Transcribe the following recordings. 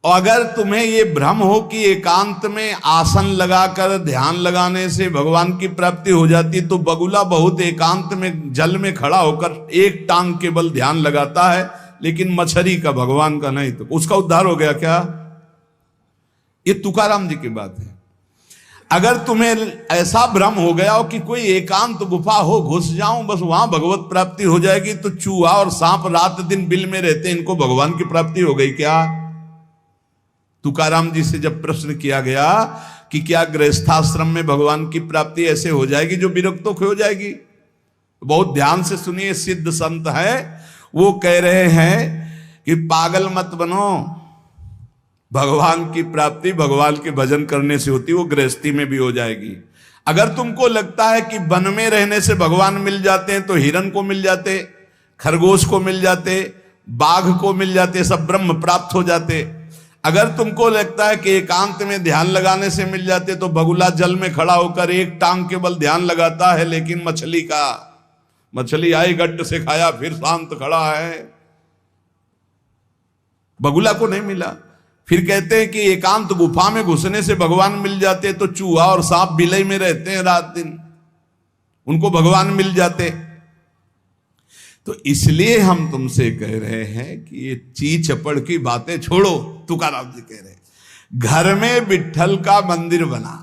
और अगर तुम्हें ये भ्रम हो कि एकांत में आसन लगाकर ध्यान लगाने से भगवान की प्राप्ति हो जाती, तो बगुला बहुत एकांत में जल में खड़ा होकर एक टांग केवल ध्यान लगाता है, लेकिन मछली का, भगवान का नहीं, तो उसका उद्धार हो गया क्या? ये तुकाराम जी की बात है। अगर तुम्हें ऐसा भ्रम हो गया हो कि कोई एकांत गुफा हो, घुस जाऊं बस वहां भगवत प्राप्ति हो जाएगी, तो चूहा और सांप रात दिन बिल में रहते हैं, इनको भगवान की प्राप्ति हो गई क्या? तुकाराम जी से जब प्रश्न किया गया कि क्या गृहस्थाश्रम में भगवान की प्राप्ति ऐसे हो जाएगी जो विरक्तों को हो जाएगी, बहुत ध्यान से सुनिए, सिद्ध संत है, वो कह रहे हैं कि पागल मत बनो, भगवान की प्राप्ति भगवान के भजन करने से होती, वो गृहस्थी में भी हो जाएगी। अगर तुमको लगता है कि वन में रहने से भगवान मिल जाते हैं, तो हिरण को मिल जाते, खरगोश को मिल जाते, बाघ को मिल जाते, सब ब्रह्म प्राप्त हो जाते। अगर तुमको लगता है कि एकांत में ध्यान लगाने से मिल जाते, तो बगुला जल में खड़ा होकर एक टांग केवल ध्यान लगाता है, लेकिन मछली आई गट्ट से खाया फिर शांत खड़ा है, बगुला को नहीं मिला। फिर कहते हैं कि एकांत गुफा में घुसने से भगवान मिल जाते, तो चूहा और सांप बिलई में रहते हैं रात दिन, उनको भगवान मिल जाते। तो इसलिए हम तुमसे कह रहे हैं कि ये ची चपड़ की बातें छोड़ो। तुकाराम जी कह रहे हैं घर में विट्ठल का मंदिर बना,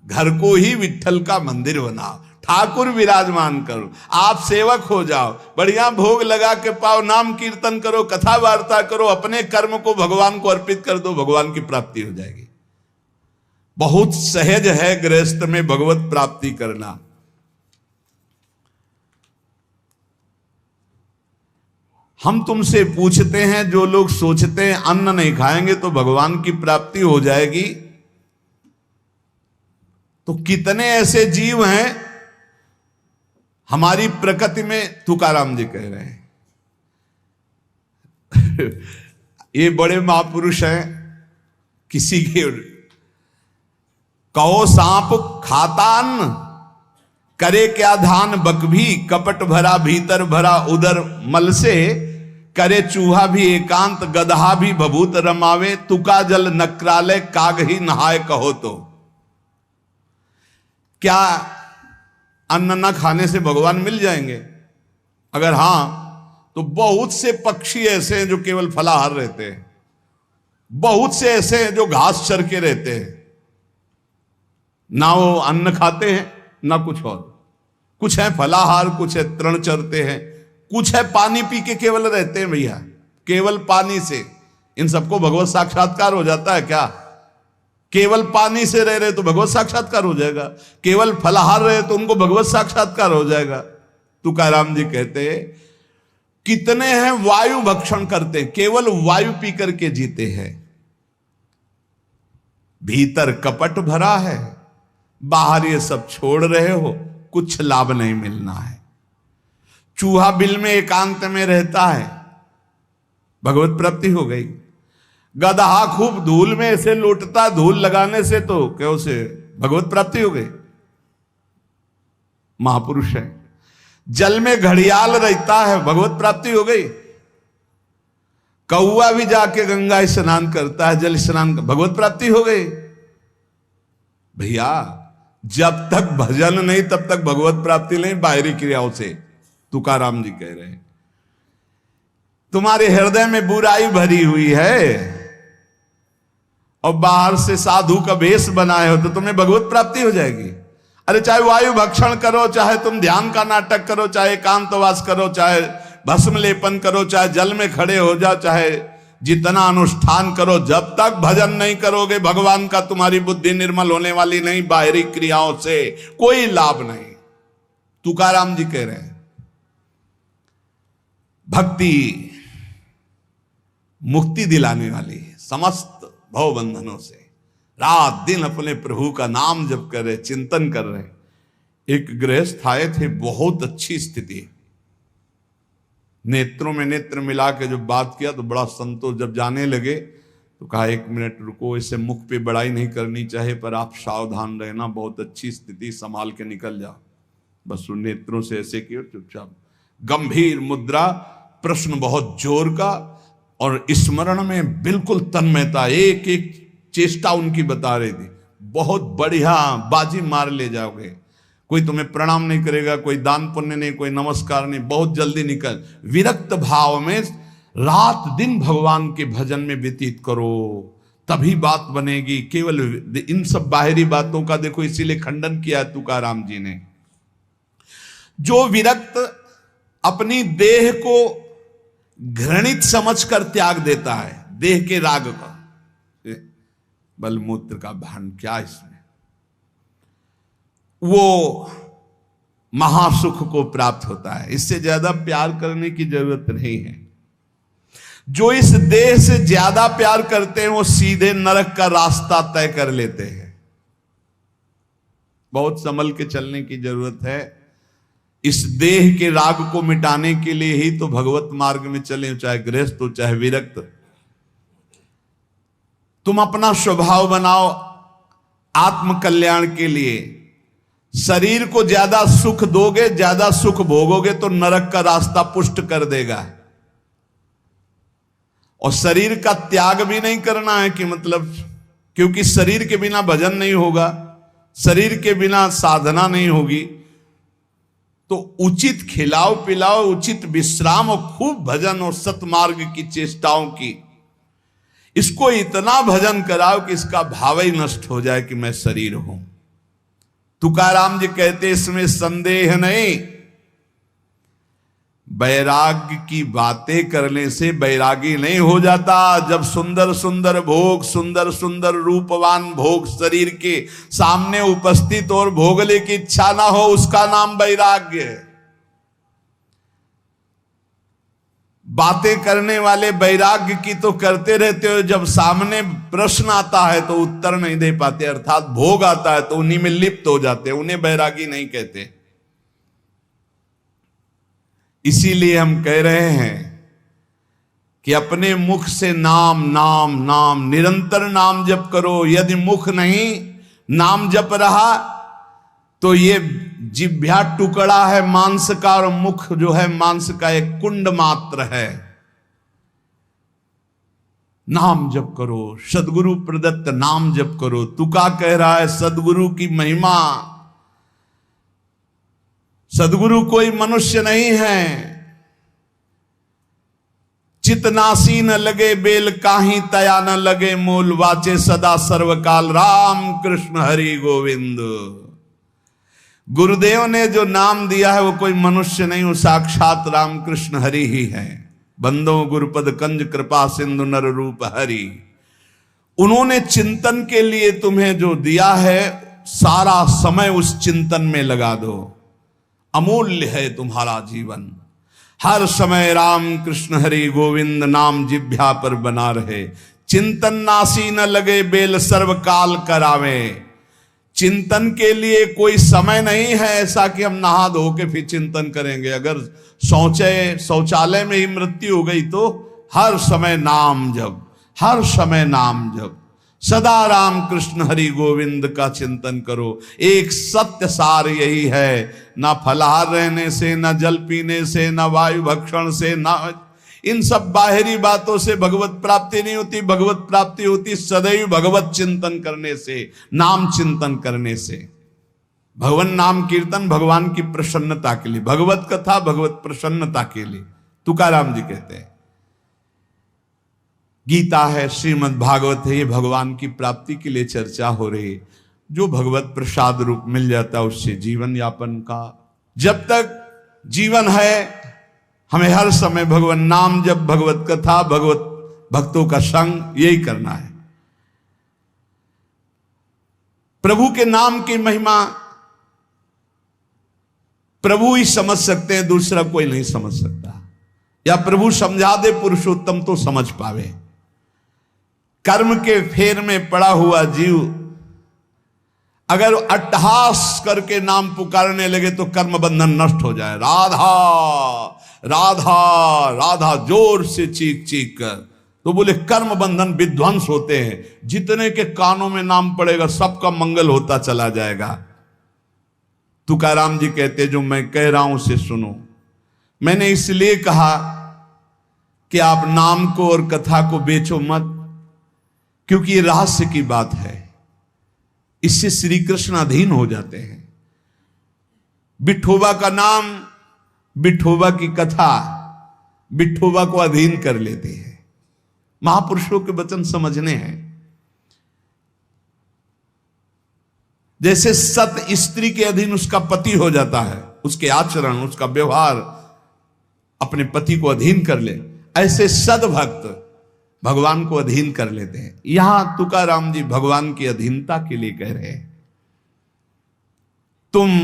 घर को ही विट्ठल का मंदिर बनाओ, ठाकुर विराजमान करो, आप सेवक हो जाओ, बढ़िया भोग लगा के पाओ, नाम कीर्तन करो, कथा वार्ता करो, अपने कर्म को भगवान को अर्पित कर दो, भगवान की प्राप्ति हो जाएगी। बहुत सहज है गृहस्थ में भगवत प्राप्ति करना। हम तुमसे पूछते हैं, जो लोग सोचते हैं अन्न नहीं खाएंगे तो भगवान की प्राप्ति हो जाएगी, तो कितने ऐसे जीव हैं हमारी प्रकृति में? तुकाराम जी कह रहे हैं ये बड़े महापुरुष हैं, किसी के कहो सांप खाता अन्न, करे क्या धान बक भी, कपट भरा भीतर भरा उदर मल से, करे चूहा भी एकांत गदहा भी भभूत रमावे, तुका जल नक्रालय काग ही नहाय कहो। तो क्या अन्न न खाने से भगवान मिल जाएंगे? अगर हां, तो बहुत से पक्षी ऐसे हैं जो केवल फलाहार रहते हैं, बहुत से ऐसे हैं जो घास चर के रहते हैं, ना वो अन्न खाते हैं ना कुछ और, कुछ है फलाहार, कुछ है तृण चरते हैं, कुछ है पानी पी के केवल रहते हैं। भैया केवल पानी से इन सबको भगवत साक्षात्कार हो जाता है क्या? केवल पानी से रह रहे तो भगवत साक्षात्कार हो जाएगा, केवल फलाहार रहे तो उनको भगवत साक्षात्कार हो जाएगा। तुकाराम जी कहते हैं कितने हैं वायु भक्षण करते, केवल वायु पी करके जीते हैं, भीतर कपट भरा है, बाहर ये सब छोड़ रहे हो, कुछ लाभ नहीं मिलना है। चूहा बिल में एकांत में रहता है, भगवत प्राप्ति हो गई। गदहा खूब धूल में ऐसे लौटता, धूल लगाने से तो क्या उसे भगवत प्राप्ति हो गई, महापुरुष है। जल में घड़ियाल रहता है, भगवत प्राप्ति हो गई। कौआ भी जाके गंगा स्नान करता है, जल स्नान, भगवत प्राप्ति हो गई। भैया जब तक भजन नहीं तब तक भगवत प्राप्ति नहीं, बाहरी क्रियाओं से। तुकाराम जी कह रहे हैं तुम्हारे हृदय में बुराई भरी हुई है और बाहर से साधु का भेष बनाए हो, तो तुम्हें भगवत प्राप्ति हो जाएगी। अरे चाहे वायु भक्षण करो, चाहे तुम ध्यान का नाटक करो, चाहे एकांतवास करो, चाहे भस्म लेपन करो, चाहे जल में खड़े हो जाओ, चाहे जितना अनुष्ठान करो, जब तक भजन नहीं करोगे भगवान का, तुम्हारी बुद्धि निर्मल होने वाली नहीं, बाहरी क्रियाओं से कोई लाभ नहीं। तुकाराम जी कह रहे हैं भक्ति मुक्ति दिलाने वाली है समस्त भव बंधनों से। रात दिन अपने प्रभु का नाम जप कर रहे, चिंतन कर रहे। एक गृहस्थ आए थे, बहुत अच्छी स्थिति, नेत्रों में नेत्र मिला के जब बात किया तो बड़ा संतोष। जब जाने लगे तो कहा 1 मिनट रुको, इसे मुख पे बड़ाई नहीं करनी चाहिए, पर आप सावधान रहना, बहुत अच्छी स्थिति, संभाल के निकल जाओ। बस उन नेत्रों से ऐसे किया, चुपचाप गंभीर मुद्रा, प्रश्न बहुत जोर का, और स्मरण में बिल्कुल तन्मयता, एक एक चेष्टा उनकी बता रही थी। बहुत बढ़िया बाजी मार ले जाओगे, कोई तुम्हें प्रणाम नहीं करेगा, कोई दान पुण्य नहीं, कोई नमस्कार नहीं, बहुत जल्दी निकल। विरक्त भाव में रात दिन भगवान के भजन में व्यतीत करो, तभी बात बनेगी। केवल इन सब बाहरी बातों का देखो इसीलिए खंडन किया तुकाराम जी ने। जो विरक्त अपनी देह को घृणित समझकर त्याग देता है, देह के राग का, बलमूत्र का भान क्या इसमें, वो महासुख को प्राप्त होता है। इससे ज्यादा प्यार करने की जरूरत नहीं है। जो इस देह से ज्यादा प्यार करते हैं वो सीधे नरक का रास्ता तय कर लेते हैं। बहुत संभल के चलने की जरूरत है। इस देह के राग को मिटाने के लिए ही तो भगवत मार्ग में चले, चाहे गृहस्थ हो चाहे विरक्त। तुम अपना स्वभाव बनाओ आत्म कल्याण के लिए। शरीर को ज्यादा सुख दोगे, ज्यादा सुख भोगोगे तो नरक का रास्ता पुष्ट कर देगा। और शरीर का त्याग भी नहीं करना है कि मतलब, क्योंकि शरीर के बिना भजन नहीं होगा, शरीर के बिना साधना नहीं होगी। तो उचित खिलाओ पिलाओ, उचित विश्राम और खूब भजन और सतमार्ग की चेष्टाओं की। इसको इतना भजन कराओ कि इसका भाव ही नष्ट हो जाए कि मैं शरीर हूं। तुकाराम जी कहते इसमें संदेह नहीं। वैराग्य की बातें करने से वैरागी नहीं हो जाता। जब सुंदर सुंदर भोग, सुंदर सुंदर रूपवान भोग शरीर के सामने उपस्थित और भोगने की इच्छा ना हो, उसका नाम वैराग्य है। बातें करने वाले वैराग्य की तो करते रहते हो, जब सामने प्रश्न आता है तो उत्तर नहीं दे पाते, अर्थात भोग आता है तो उन्हीं में लिप्त हो जाते, उन्हें वैरागी नहीं कहते। इसीलिए हम कह रहे हैं कि अपने मुख से नाम नाम नाम, निरंतर नाम जप करो। यदि मुख नहीं नाम जप रहा तो ये जिह्वा टुकड़ा है मांस का, और मुख जो है मांस का एक कुंड मात्र है। नाम जप करो, सदगुरु प्रदत्त नाम जप करो। तुका कह रहा है सदगुरु की महिमा। सदगुरु कोई मनुष्य नहीं है। चितनासी न लगे बेल काहीं, तया न लगे मूल, वाचे सदा सर्वकाल राम कृष्ण हरि गोविंद। गुरुदेव ने जो नाम दिया है वो कोई मनुष्य नहीं, वो साक्षात राम कृष्ण हरि ही है। बंदो गुरुपद कंज कृपा सिंधु नर रूप हरि। उन्होंने चिंतन के लिए तुम्हें जो दिया है, सारा समय उस चिंतन में लगा दो। अमूल्य है तुम्हारा जीवन। हर समय राम कृष्ण हरि गोविंद नाम जिह्वा पर बना रहे। चिंतन नासी न लगे बेल सर्वकाल करावे। चिंतन के लिए कोई समय नहीं है ऐसा कि हम नहा धो के फिर चिंतन करेंगे। अगर शौचालय में ही मृत्यु हो गई तो हर समय नाम जप, हर समय नाम जप। सदा राम कृष्ण हरि गोविंद का चिंतन करो। एक सत्य सार यही है, ना फलाहार रहने से, ना जल पीने से, ना वायु भक्षण से, ना इन सब बाहरी बातों से भगवत प्राप्ति नहीं होती। भगवत प्राप्ति होती सदैव भगवत चिंतन करने से, नाम चिंतन करने से। भगवान नाम कीर्तन भगवान की प्रसन्नता के लिए, भगवत कथा भगवत प्रसन्नता के लिए। तुकाराम जी कहते हैं गीता है, श्रीमद् भागवत है, ये भगवान की प्राप्ति के लिए चर्चा हो रही है। जो भगवत प्रसाद रूप मिल जाता है उससे जीवन यापन का, जब तक जीवन है हमें हर समय भगवान नाम जब, भगवत कथा, भगवत भक्तों का संग, यही करना है। प्रभु के नाम की महिमा प्रभु ही समझ सकते हैं, दूसरा कोई नहीं समझ सकता। या प्रभु समझा दे पुरुषोत्तम तो समझ पावे। कर्म के फेर में पड़ा हुआ जीव अगर अट्टहास करके नाम पुकारने लगे तो कर्म बंधन नष्ट हो जाए। राधा राधा राधा जोर से चीख चीख कर, तो बोले कर्म बंधन विध्वंस होते हैं। जितने के कानों में नाम पड़ेगा सबका मंगल होता चला जाएगा। तुकाराम जी कहते जो मैं कह रहा हूं उसे सुनो। मैंने इसलिए कहा कि आप नाम को और कथा को बेचो मत, क्योंकि ये रहस्य की बात है। इससे श्री कृष्ण अधीन हो जाते हैं। विठोबा का नाम, विठोबा की कथा विठोबा को अधीन कर लेते हैं। महापुरुषों के वचन समझने हैं। जैसे सत स्त्री के अधीन उसका पति हो जाता है, उसके आचरण, उसका व्यवहार अपने पति को अधीन कर ले, ऐसे सद्भक्त भगवान को अधीन कर लेते हैं। यहां तुकाराम जी भगवान की अधीनता के लिए कह रहे हैं, तुम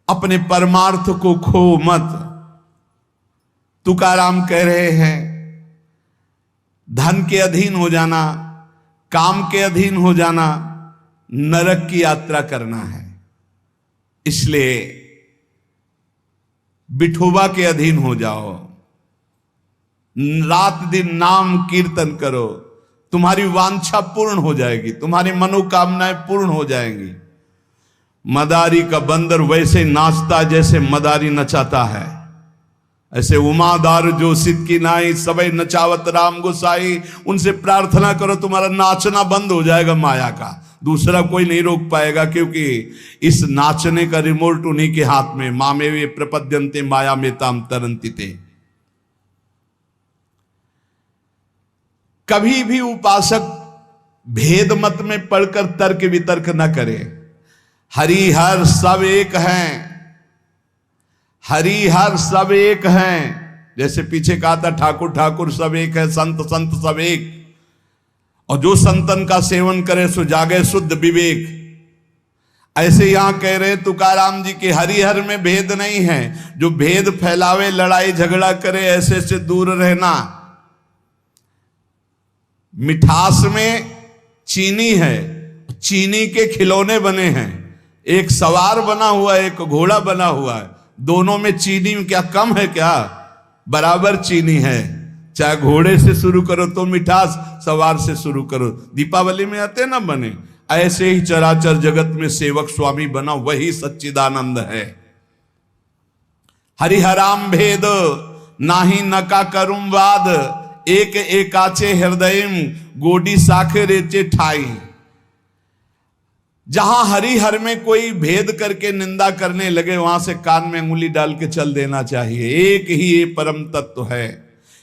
अपने परमार्थ को खो मत। तुकाराम कह रहे हैं धन के अधीन हो जाना, काम के अधीन हो जाना, नरक की यात्रा करना है। इसलिए विठोबा के अधीन हो जाओ, रात दिन नाम कीर्तन करो, तुम्हारी वांछा पूर्ण हो जाएगी, तुम्हारी मनोकामनाएं पूर्ण हो जाएंगी। मदारी का बंदर वैसे नाचता जैसे मदारी नचाता है, ऐसे उमादार जो सिद्ध की नाई सबे नचावत राम गोसाई। उनसे प्रार्थना करो, तुम्हारा नाचना बंद हो जाएगा माया का, दूसरा कोई नहीं रोक पाएगा, क्योंकि इस नाचने का रिमोट उन्हीं के हाथ में। मामे वे प्रपद्यन्ते माया में ताम तरंती थे। कभी भी उपासक भेद मत में पढ़कर तर्क वितर्क न करे। हरि हर सब एक हैं, हरि हर सब एक हैं। जैसे पीछे कहा था ठाकुर ठाकुर सब एक है, संत संत सब एक। और जो संतन का सेवन करे सो जागे शुद्ध विवेक। ऐसे यहां कह रहे तुकाराम जी के हरिहर में भेद नहीं है। जो भेद फैलावे, लड़ाई झगड़ा करे, ऐसे से दूर रहना। मिठास में चीनी है, चीनी के खिलौने बने हैं। एक सवार बना हुआ है, एक घोड़ा बना हुआ है। दोनों में चीनी में क्या कम है? क्या बराबर चीनी है। चाहे घोड़े से शुरू करो तो मिठास, सवार से शुरू करो। दीपावली में आते ना बने, ऐसे ही चराचर जगत में सेवक स्वामी बना, वही सच्चिदानंद है। हरिहराम भेद नाही नका करुम वाद, एक एकाचे हृदयम गोडी साखे रेचे ठाई। जहां हरिहर में कोई भेद करके निंदा करने लगे, वहां से कान में अंगुली डाल के चल देना चाहिए। एक ही ये परम तत्व है।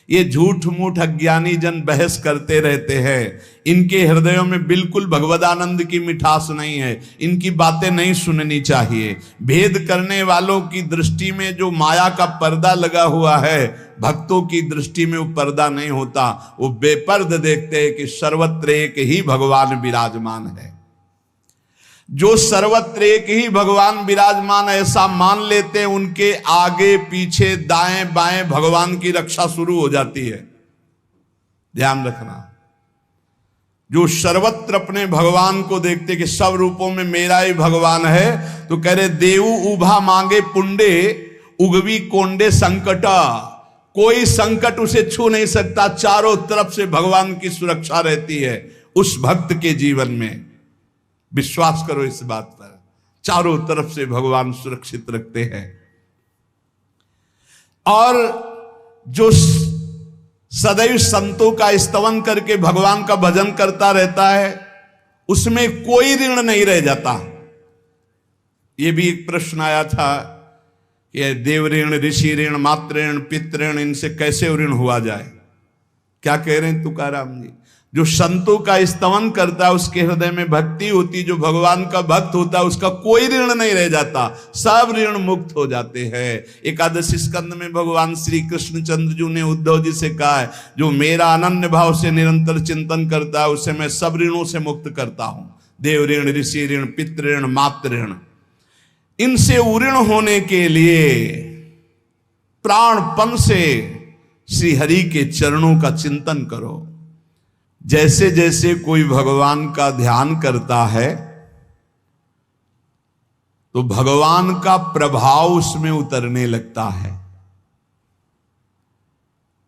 ये झूठ मूठ अज्ञानी जन बहस करते रहते हैं। इनके हृदयों में बिल्कुल भगवदानंद की मिठास नहीं है। इनकी बातें नहीं सुननी चाहिए। भेद करने वालों की दृष्टि में जो माया का पर्दा लगा हुआ है, भक्तों की दृष्टि में वो पर्दा नहीं होता। वो बेपर्द देखते हैं कि सर्वत्र एक ही भगवान विराजमान है। जो सर्वत्र एक ही भगवान विराजमान ऐसा मान लेते हैं, उनके आगे पीछे दाएं बाएं भगवान की रक्षा शुरू हो जाती है। ध्यान रखना। जो सर्वत्र अपने भगवान को देखते कि सब रूपों में मेरा ही भगवान है, तो कह रहे देवु उभा मांगे पुंडे उगवी कोंडे संकटा। कोई संकट उसे छू नहीं सकता। चारों तरफ से भगवान की सुरक्षा रहती है उस भक्त के जीवन में। विश्वास करो इस बात पर, चारों तरफ से भगवान सुरक्षित रखते हैं। और जो सदैव संतों का स्तवन करके भगवान का भजन करता रहता है, उसमें कोई ऋण नहीं रह जाता। यह भी एक प्रश्न आया था कि देव ऋण, ऋषि ऋण, मातृ ऋण, पितृ ऋण, इनसे कैसे ऋण हुआ जाए। क्या कह रहे हैं तुकाराम जी? जो संतों का स्तवन करता है, उसके हृदय में भक्ति होती, जो भगवान का भक्त होता है, उसका कोई ऋण नहीं रह जाता। सब ऋण मुक्त हो जाते हैं। एकादशी स्कंद में भगवान श्री कृष्ण चंद्र जी ने उद्धव जी से कहा है, जो मेरा अनन्य भाव से निरंतर चिंतन करता है, उसे मैं सब ऋणों से मुक्त करता हूं। देव ऋण, ऋषि ऋण, पितृ ऋण, मातृ ऋण, इनसे उऋण होने के लिए प्राणपन से श्री हरि के चरणों का चिंतन करो। जैसे जैसे कोई भगवान का ध्यान करता है, तो भगवान का प्रभाव उसमें उतरने लगता है।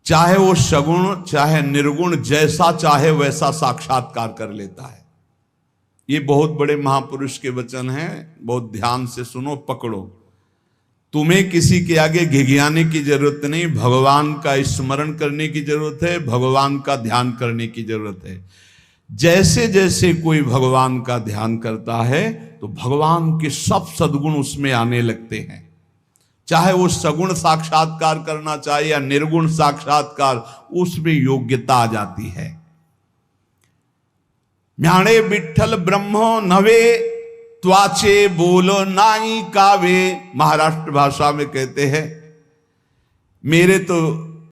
चाहे वो सगुण चाहे निर्गुण, जैसा चाहे वैसा साक्षात्कार कर लेता है। ये बहुत बड़े महापुरुष के वचन हैं, बहुत ध्यान से सुनो, पकड़ो। तुम्हें किसी के आगे घिघियाने की जरूरत नहीं, भगवान का स्मरण करने की जरूरत है, भगवान का ध्यान करने की जरूरत है। जैसे जैसे कोई भगवान का ध्यान करता है तो भगवान के सब सद्गुण उसमें आने लगते हैं। चाहे वो सगुण साक्षात्कार करना चाहे या निर्गुण साक्षात्कार, उसमें योग्यता आ जाती है। म्याणे विठ्ठल ब्रह्मो नवे त्वाचे बोलो नाई कावे, महाराष्ट्र भाषा में कहते हैं मेरे तो